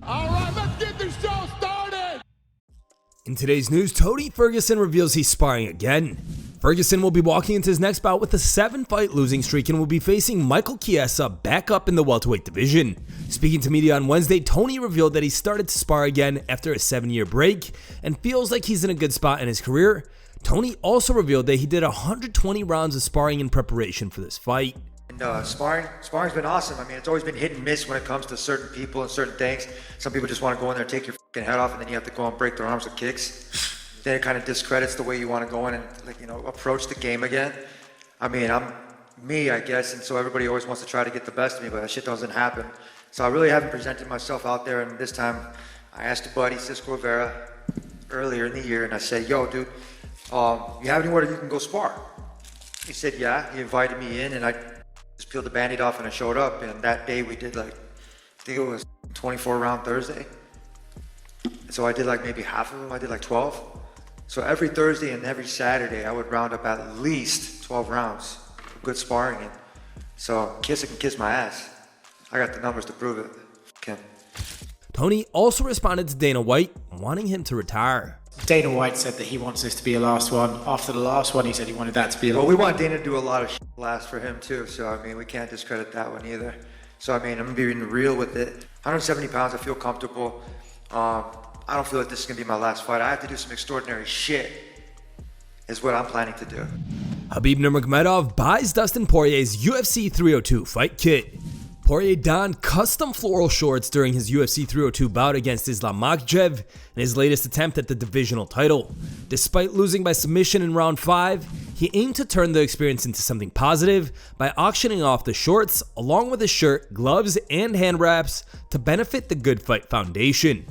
All right, let's get this show started. In today's news, Tony Ferguson reveals he's sparring again. Ferguson will be walking into his next bout with a 7-fight losing streak and will be facing Michael Chiesa back up in the welterweight division. Speaking to media on Wednesday, Tony revealed that he started to spar again after a 7-year break and feels like he's in a good spot in his career. Tony also revealed that he did 120 rounds of sparring in preparation for this fight. And sparring's been awesome. I mean, it's always been hit and miss when it comes to certain people and certain things. Some people just want to go in there, take your fucking head off, and then you have to go and break their arms with kicks. Then it kind of discredits the way you want to go in and, like, you know, approach the game again. I mean, I'm me, I guess, and so everybody always wants to try to get the best of me, but that shit doesn't happen. So I really haven't presented myself out there, and this time I asked a buddy, Cisco Rivera, earlier in the year, and I said, yo, dude, you have anywhere that you can go spar? He said, yeah. He invited me in, and I just peeled the Band-Aid off and I showed up, and that day we did, like, I think it was 24 round Thursday. So I did like maybe half of them, I did like 12. So every Thursday and every Saturday I would round up at least 12 rounds of good sparring in. So Kiss can kiss my ass. I got the numbers to prove it. Kim. Tony also responded to Dana White, wanting him to retire. Dana White said that he wants this to be a last one. After the last one, he said he wanted that to be a last one. Well, we want Dana to do a lot of shit last for him too, so I mean, we can't discredit that one either. So I mean, I'm being real with it. 170 pounds, I feel comfortable. I don't feel like this is gonna be my last fight. I have to do some extraordinary shit, is what I'm planning to do. Khabib Nurmagomedov buys Dustin Poirier's UFC 302 fight kit. Poirier donned custom floral shorts during his UFC 302 bout against Islam Makhachev in his latest attempt at the divisional title. Despite losing by submission in round 5, he aimed to turn the experience into something positive by auctioning off the shorts along with a shirt, gloves, and hand wraps to benefit the Good Fight Foundation.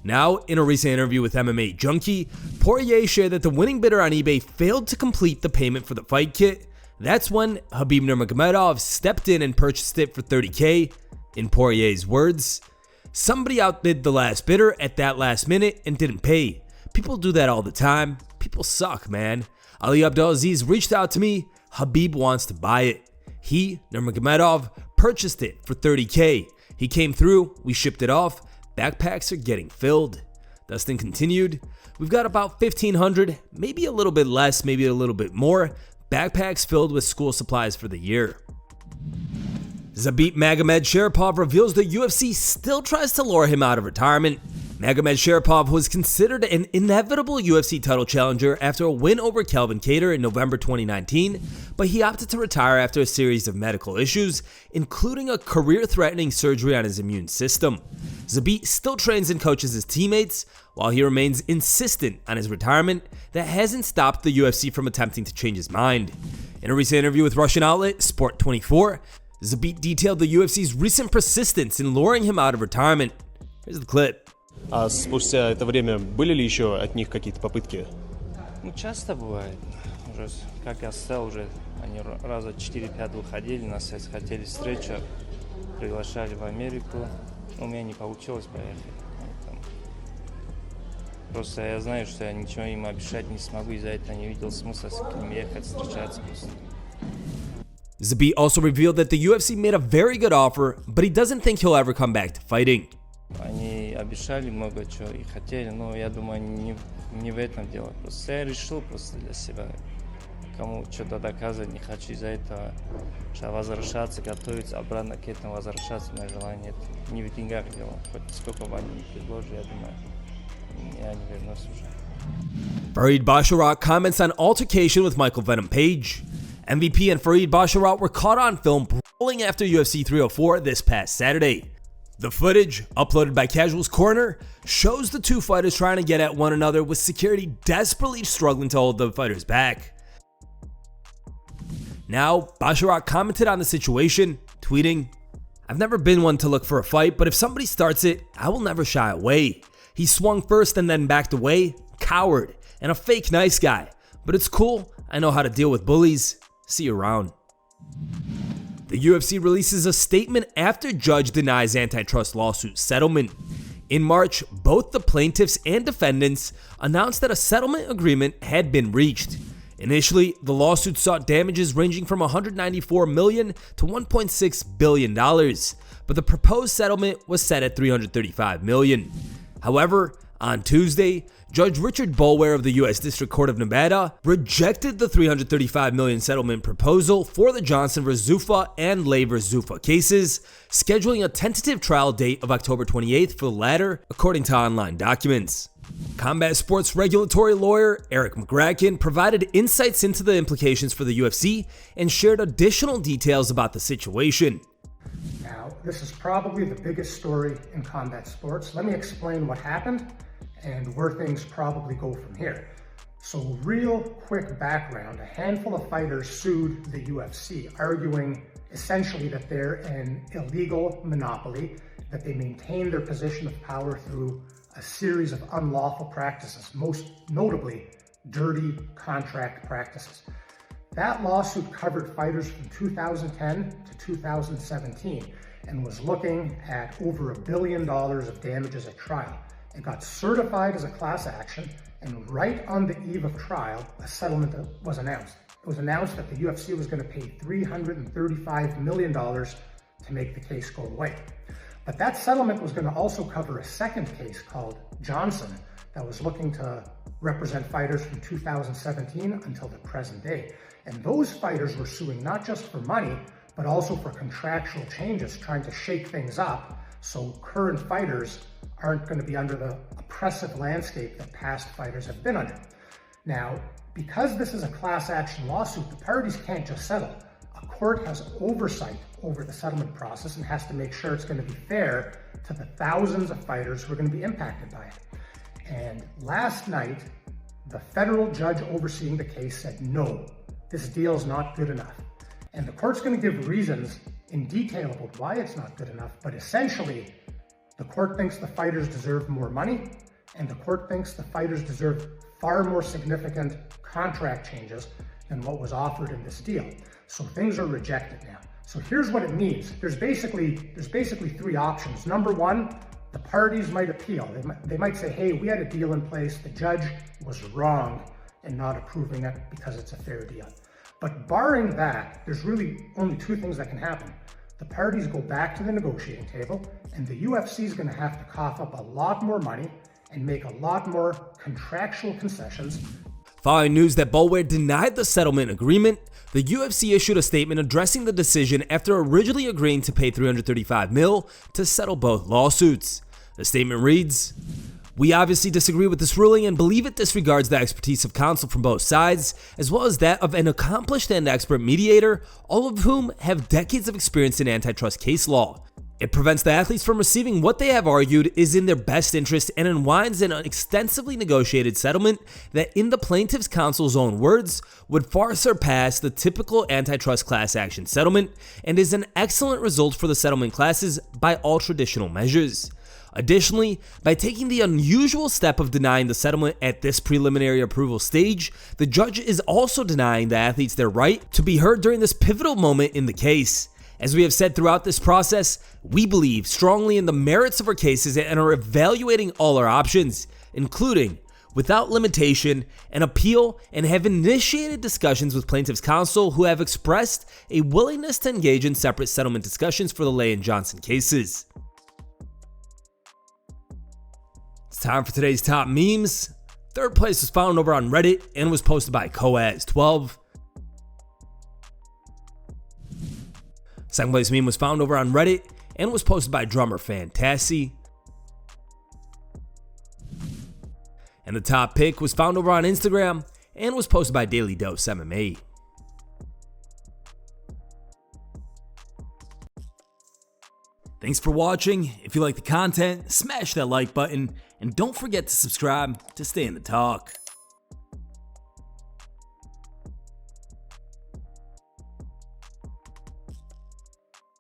Now, in a recent interview with MMA Junkie, Poirier shared that the winning bidder on eBay failed to complete the payment for the fight kit. That's when Khabib Nurmagomedov stepped in and purchased it for $30K. In Poirier's words, somebody outbid the last bidder at that last minute and didn't pay. People do that all the time. People suck, man. Ali Abdelaziz reached out to me. Khabib wants to buy it. He, Nurmagomedov, purchased it for $30K. He came through, we shipped it off. Backpacks are getting filled. Dustin continued, we've got about 1,500, maybe a little bit less, maybe a little bit more, backpacks filled with school supplies for the year. Zabit Magomedsharipov reveals the UFC still tries to lure him out of retirement. Magomedsharipov was considered an inevitable UFC title challenger after a win over Calvin Kattar in November 2019, but he opted to retire after a series of medical issues, including a career-threatening surgery on his immune system. Zabit still trains and coaches his teammates, while he remains insistent on his retirement. That hasn't stopped the UFC from attempting to change his mind. In a recent interview with Russian outlet Sport24, Zabit detailed the UFC's recent persistence in luring him out of retirement. Here's the clip. А спустя это время были ли еще от них какие-то попытки? Ну, часто бывает. Уже, как я сказал, уже они раза 4-5 выходили, нас хотели встречу, приглашали в Америку. У меня не получилось поехать. Просто я знаю, что я ничего им обещать не смогу, из-за этого не видел смысла к ним ехать, встречаться просто. Zabit also revealed that the UFC made a very good offer, but he doesn't think he'll ever come back to fighting. Они обещали много чего и хотели, но я думаю, не в этом дело. Просто я решил просто для себя, кому что-то доказывать не хочу, из-за этого что возвращаться, готовиться обратно к этому, возвращаться, мое желание не в деньгах дело. Хоть сколько бы они ни предложили, я думаю, я не вернусь уже. Farid Basharat comments on altercation with Michael Venom Page. MVP and Farid Basharat were caught on film brawling after UFC 304 this past Saturday. The footage, uploaded by Casual's Corner, shows the two fighters trying to get at one another with security desperately struggling to hold the fighters back. Now, Basharat commented on the situation, tweeting, I've never been one to look for a fight, but if somebody starts it, I will never shy away. He swung first and then backed away. Coward and a fake nice guy. But it's cool. I know how to deal with bullies. See you around. The UFC releases a statement after judge denies antitrust lawsuit settlement. In March, both the plaintiffs and defendants announced that a settlement agreement had been reached. Initially, the lawsuit sought damages ranging from $194 million to $1.6 billion. but the proposed settlement was set at $335 million. However, on Tuesday, Judge Richard Boulware of the U.S. District Court of Nevada rejected the $335 million settlement proposal for the Johnson vs. Zuffa and Lay vs. Zuffa cases, scheduling a tentative trial date of October 28th for the latter, according to online documents. Combat sports regulatory lawyer Eric McGracken provided insights into the implications for the UFC and shared additional details about the situation. Now, this is probably the biggest story in combat sports. Let me explain what happened and where things probably go from here. So real quick background, a handful of fighters sued the UFC, arguing essentially that they're an illegal monopoly, that they maintain their position of power through a series of unlawful practices, most notably dirty contract practices. That lawsuit covered fighters from 2010 to 2017 and was looking at over $1 billion of damages at trial. It got certified as a class action, and right on the eve of trial, a settlement was announced. It was announced that the UFC was going to pay $335 million to make the case go away. But that settlement was going to also cover a second case called Johnson that was looking to represent fighters from 2017 until the present day. And those fighters were suing not just for money, but also for contractual changes, trying to shake things up so current fighters aren't going to be under the oppressive landscape that past fighters have been under. Now, because this is a class action lawsuit, the parties can't just settle. A court has oversight over the settlement process and has to make sure it's going to be fair to the thousands of fighters who are going to be impacted by it. And last night, the federal judge overseeing the case said, no, this deal is not good enough. And the court's going to give reasons in detail about why it's not good enough, but essentially, the court thinks the fighters deserve more money, and the court thinks the fighters deserve far more significant contract changes than what was offered in this deal. So things are rejected now. So here's what it means. There's basically three options. Number one, the parties might appeal. They might say, hey, we had a deal in place. The judge was wrong in not approving it because it's a fair deal. But barring that, there's really only two things that can happen. The parties go back to the negotiating table, and the UFC is going to have to cough up a lot more money and make a lot more contractual concessions. Following news that Boulware denied the settlement agreement, the UFC issued a statement addressing the decision after originally agreeing to pay $335 million to settle both lawsuits. The statement reads, "We obviously disagree with this ruling and believe it disregards the expertise of counsel from both sides, as well as that of an accomplished and expert mediator, all of whom have decades of experience in antitrust case law. It prevents the athletes from receiving what they have argued is in their best interest and unwinds an extensively negotiated settlement that, in the plaintiff's counsel's own words, would far surpass the typical antitrust class action settlement and is an excellent result for the settlement classes by all traditional measures. Additionally, by taking the unusual step of denying the settlement at this preliminary approval stage, the judge is also denying the athletes their right to be heard during this pivotal moment in the case. As we have said throughout this process, we believe strongly in the merits of our cases and are evaluating all our options, including, without limitation, an appeal, and have initiated discussions with plaintiffs' counsel who have expressed a willingness to engage in separate settlement discussions for the Lay and Johnson cases." It's time for today's top memes. Third place was found over on Reddit and was posted by Coaz12. Second place meme was found over on Reddit and was posted by Drummer Fantasy. And the top pick was found over on Instagram and was posted by Daily Dose MMA. Thanks for watching. If you like the content, smash that like button and don't forget to subscribe to stay in the talk.